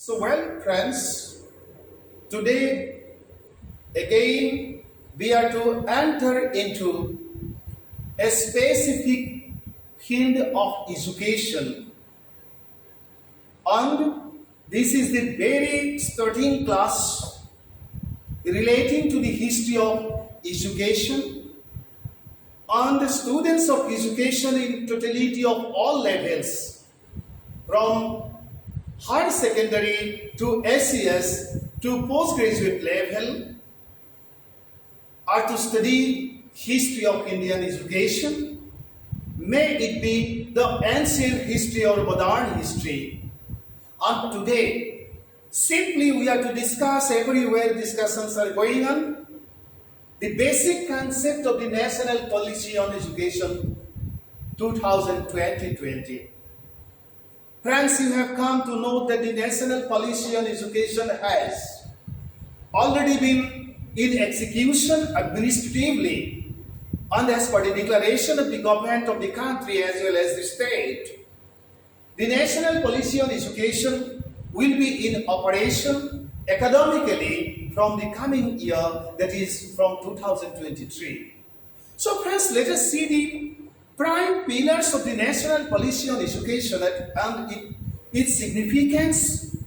Friends, today again we are to enter into a specific field of education, and this is the very starting class relating to the history of education and the students of education in totality of all levels, from higher secondary to SES to postgraduate level, are to study history of Indian education. May it be the ancient history or modern history. And today, simply we are to discuss, everywhere discussions are going on, the basic concept of the National Policy on Education 2020. Friends, you have come to know that the National Policy on Education has already been in execution administratively, and as per the declaration of the government of the country as well as the state, the National Policy on Education will be in operation academically from the coming year, that is from 2023. So friends, let us see the prime pillars of the National Policy on Education and its significance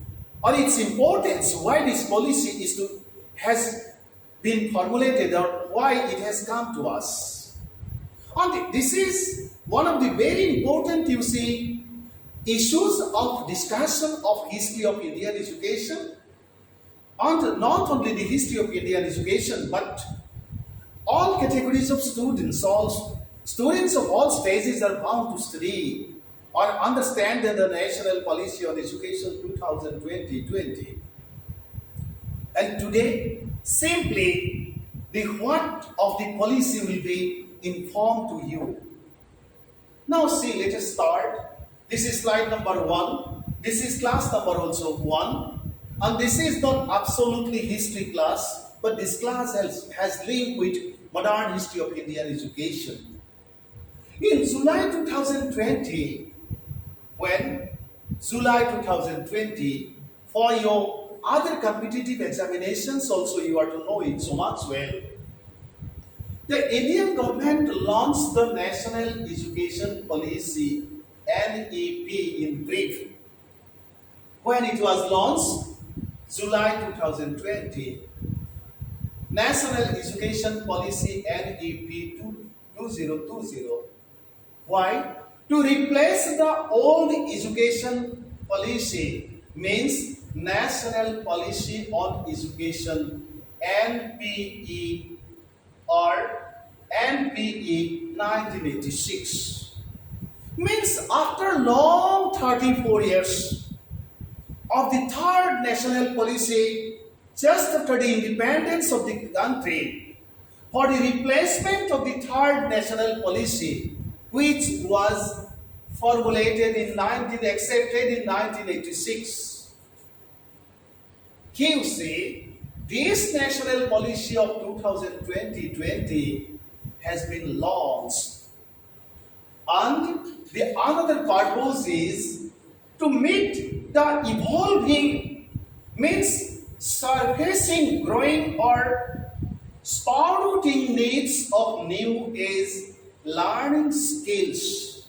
or its importance, why this policy has been formulated or why it has come to us. And this is one of the very important, issues of discussion of history of Indian education, and not only the history of Indian education, but all categories of students, all students of all stages are bound to study or understand the National Policy on Education 2020. And today, simply the what of the policy will be informed to you. Now see, let us start. This is slide number 1. This is class number also 1. And this is not absolutely history class, but this class has link with modern history of Indian education. In July 2020, for your other competitive examinations also you are to know it so much well, the Indian government launched the National Education Policy, NEP in brief. When it was launched, July 2020, National Education Policy NEP 2020. Why? To replace the old education policy, means National Policy on Education, NPE or NPE 1986. Means after long 34 years of the third national policy, just after the independence of the country, for the replacement of the third national policy, which was formulated accepted in 1986. You see, this national policy of 2020 has been launched, and the another purpose is to meet the evolving, means surfacing, growing or sprouting needs of new age learning skills.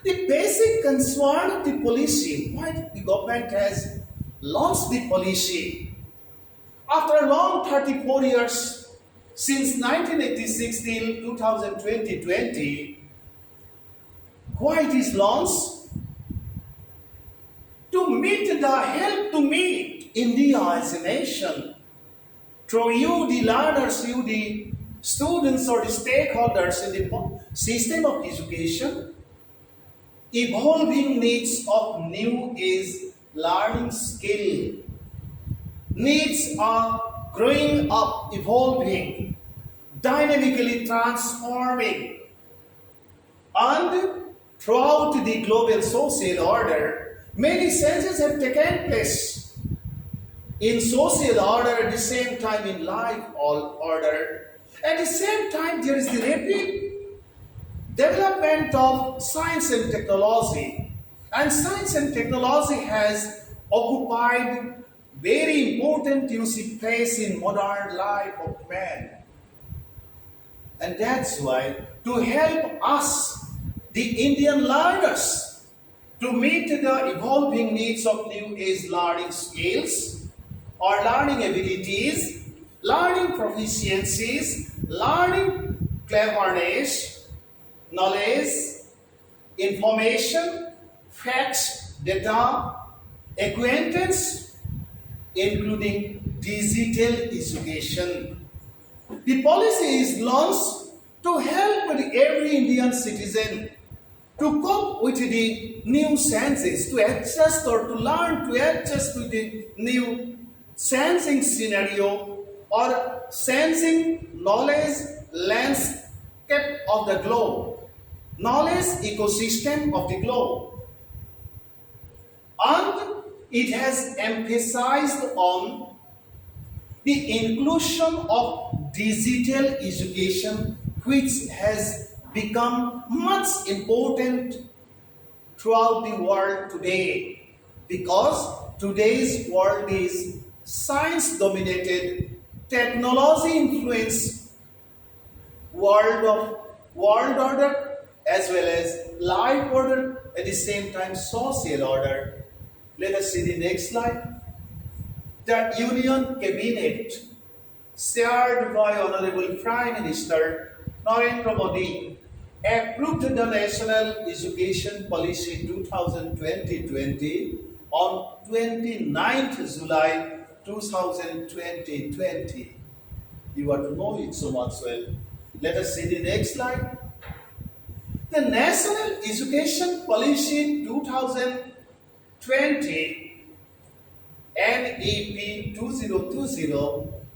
The basic concern of the policy, why the government has launched the policy after a long 34 years, since 1986 till 2020, why it is launched? Help to meet India as a nation, through you the learners, you the students or the stakeholders in the system of education, evolving needs of new age learning skill. Needs are growing up, evolving, dynamically transforming, and throughout the global social order, many changes have taken place in social order, at the same time in life order. At the same time, there is the rapid development of science and technology. And science and technology has occupied very important place in modern life of man. And that's why, to help us, the Indian learners, to meet the evolving needs of new age learning skills or learning abilities, learning proficiencies, learning cleverness, knowledge, information, facts, data, acquaintance, including digital education. The policy is launched to help every Indian citizen to cope with the new senses, to adjust or to learn to adjust to the new sensing scenario or sensing knowledge landscape of the globe, knowledge ecosystem of the globe. And it has emphasized on the inclusion of digital education, which has become much important throughout the world today, because today's world is science dominated, technology influenced world order as well as life order, at the same time social order. Let us see the next slide. The Union Cabinet, chaired by Honorable Prime Minister Narendra Modi, approved the National Education Policy 2020 on 29th July 2020. You are to know it so much well. Let us see the next slide. The National Education Policy 2020 NEP 2020,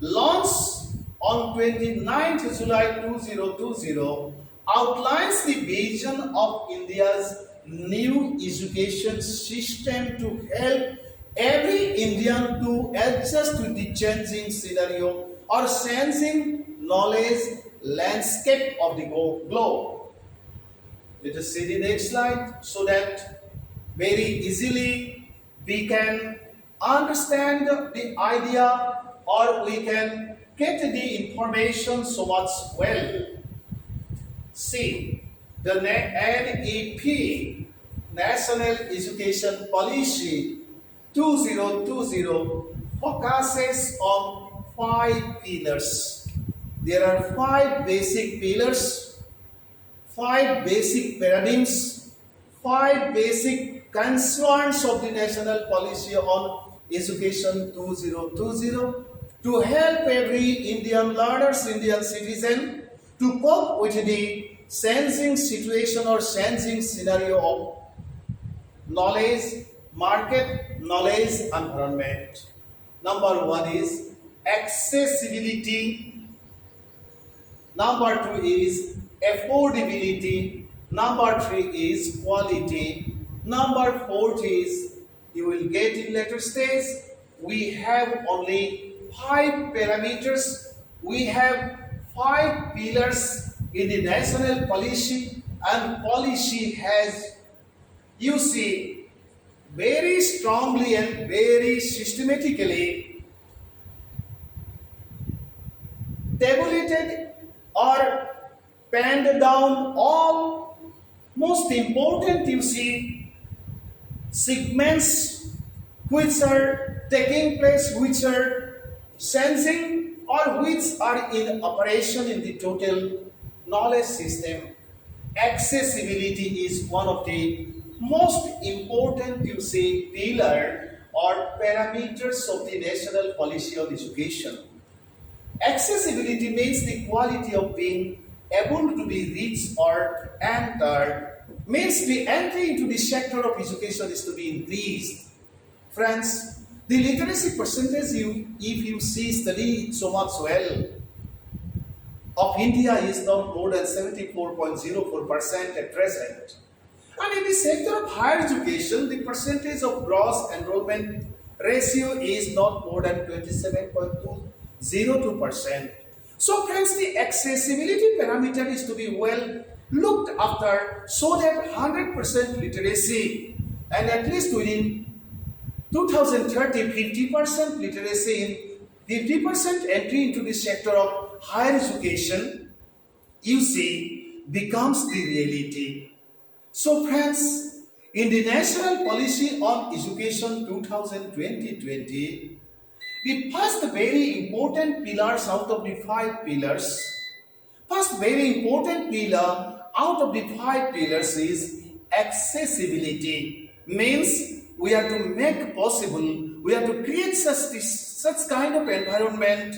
launched on 29th July 2020, outlines the vision of India's new education system to help every Indian to adjust to the changing scenario or sensing knowledge landscape of the globe. Let us see the next slide so that very easily we can understand the idea or we can get the information so much well. See, the NEP, National Education Policy 2020, focuses on 5 pillars. There are 5 basic pillars, 5 basic paradigms, 5 basic concerns of the National Policy on Education 2020 to help every Indian learners, Indian citizen to cope with the sensing situation or sensing scenario of knowledge, market, knowledge environment. Number 1 is accessibility. Number 2 is affordability. Number 3 is quality. Number 4 is, you will get in later stage, we have only 5 parameters. We have 5 pillars in the national policy, and policy has, you see, very strongly and very systematically tabulated or penned down all most important, you see, segments which are taking place, which are sensing or which are in operation in the total knowledge system. Accessibility is one of the most important, you see, pillar or parameters of the national policy on education. Accessibility means the quality of being able to be reached or entered, means the entry into the sector of education is to be increased. Friends, the literacy percentage, if you study it so much well, of India is now more than 74.04% at present. And in the sector of higher education, the percentage of gross enrollment ratio is not more than 27.202%. So friends, the accessibility parameter is to be well looked after so that 100% literacy and at least within 2030, 50% literacy in 50% entry into the sector of higher education, you see, becomes the reality. So friends, in the National Policy on Education 2020, the first very important pillars out of the five pillars, first very important pillar out of the five pillars is accessibility. Means we have to make possible, we have to create such kind of environment,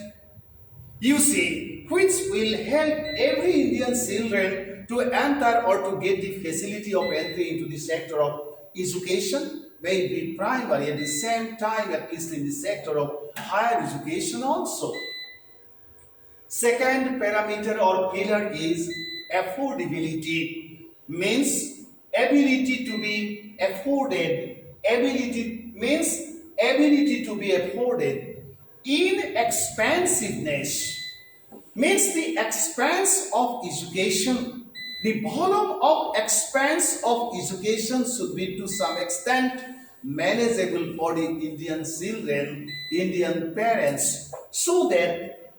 you see, which will help every Indian children to enter or to get the facility of entry into the sector of education, may it be primary, at the same time at least in the sector of higher education also. Second parameter or pillar is affordability, means ability to be afforded. Ability means ability to be afforded. Inexpensiveness means the expense of education. The volume of expense of education should be to some extent manageable for the Indian children, Indian parents, so that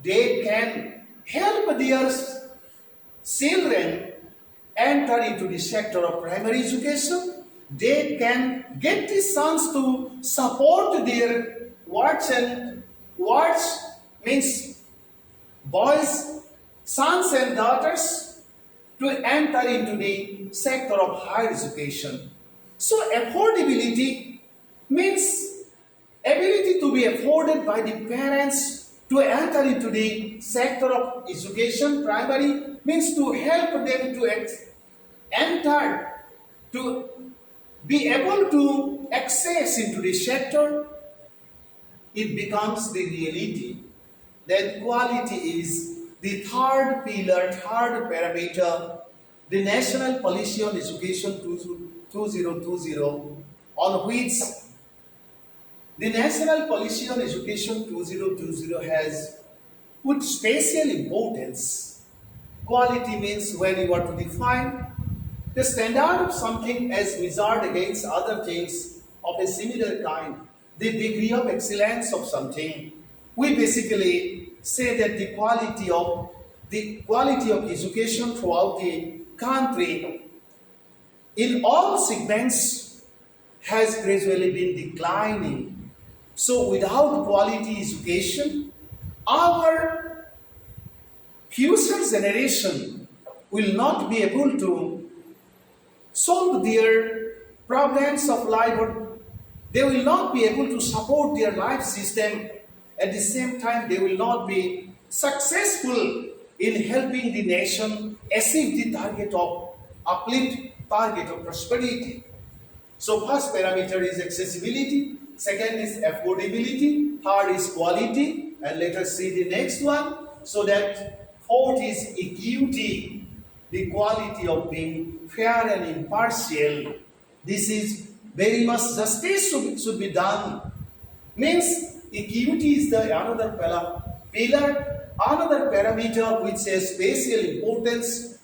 they can help their children enter into the sector of primary education. They can get the chance to support their wards means boys, sons and daughters to enter into the sector of higher education. So affordability means ability to be afforded by the parents to enter into the sector of education. Primary means to help them to enter, to be able to access into the sector. It becomes the reality. Then quality is the third pillar, third parameter, the National Policy on Education 2020, on which the National Policy on Education 2020 has put special importance. Quality means when you are to define the standard of something as measured against other things of a similar kind, the degree of excellence of something. We basically say that the quality of education throughout the country in all segments has gradually been declining. So without quality education, our future generation will not be able to solve their problems of life, or they will not be able to support their life system. At the same time, they will not be successful in helping the nation achieve the target of uplift, target of prosperity. So first parameter is accessibility, second is affordability, third is quality, and let us see the next one. So that fourth is equity, the quality of being fair and impartial. This is very much justice should be done. Means equity is the another pillar, another parameter which has special importance,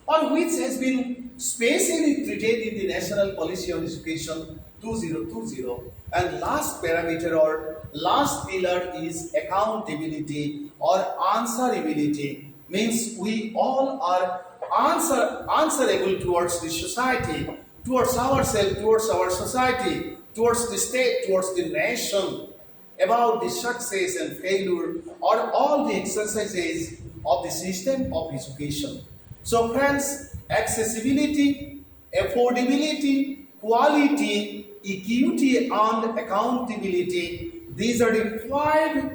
or which has been specially treated in the National Policy on Education 2020. And last parameter or last pillar is accountability or answerability. Means we all are answerable towards the society, towards ourselves, towards our society, towards the state, towards the nation, about the success and failure or all the exercises of the system of education. So friends, accessibility, affordability, quality, equity and accountability, these are the five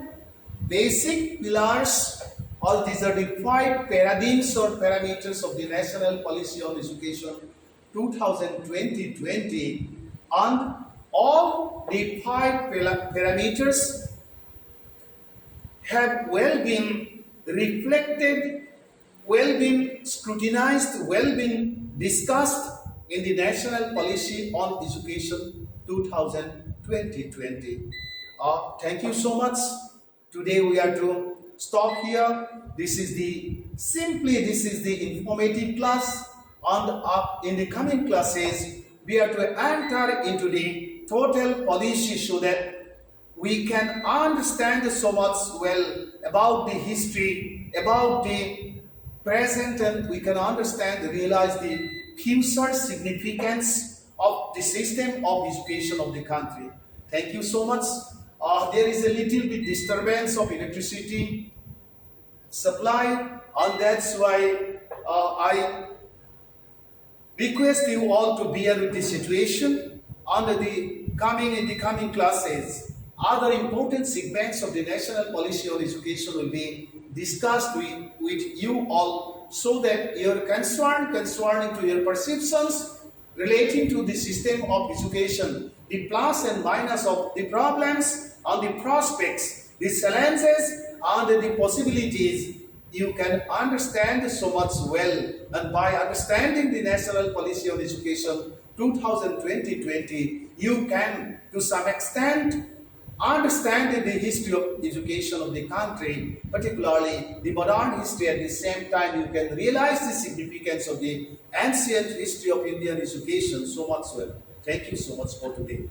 basic pillars, or these are the five paradigms or parameters of the National Policy on Education 2020, and all the five parameters have well been reflected, well been scrutinized, well been discussed in the National Policy on Education 2020. Thank you so much. Today we are to stop here. This is the informative class, and in the coming classes we are to enter into the total policy so that we can understand so much well about the history, about the present, and we can understand, realize the future significance of the system of education of the country. Thank you so much. There is a little bit disturbance of electricity supply, and that's why I request you all to bear with the situation. Under the coming classes, other important segments of the national policy on education will be discussed with you all, so that your concerning to your perceptions relating to the system of education, the plus and minus of the problems and the prospects, the challenges and the possibilities, you can understand so much well. And by understanding the national policy on education 2020, you can to some extent understand the history of education of the country, particularly the modern history. At the same time, you can realize the significance of the ancient history of Indian education so much well. Thank you so much for today.